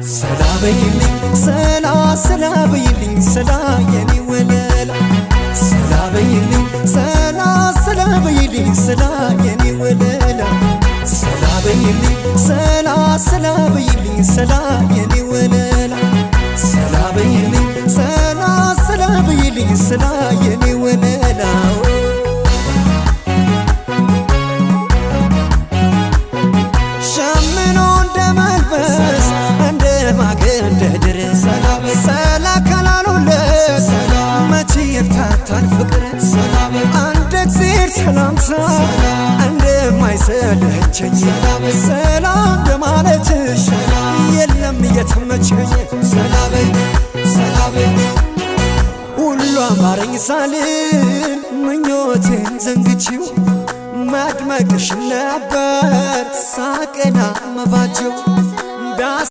ሰላበይልኝ ሰላበይልኝ ሰላ የኔ ወለላ ሰላበይልኝ ሰላበይልኝ ሰላ የኔ ወለላ ሰላበይልኝ ሰላበይልኝ ሰላ የኔ ወለላ ሰላበይልኝ ሰላበይልኝ ሰላ የኔ ወለላ ሸምኖ እንደመልበስ እንደማገደድር ሰላ ካላሉለት መቼ ይፍታታል ፍቅር አንድ እግዚአብሔር ሰላምታ እንደማይሰለቸኝ ሰላም በማለትሽ የለም እየተመቸኝ ሰላበይ ሁሉ አማረኝ ሳልል ምኞቴን ዘንግቼው ማድመቅሽ ነበር ሳቅና መባጀው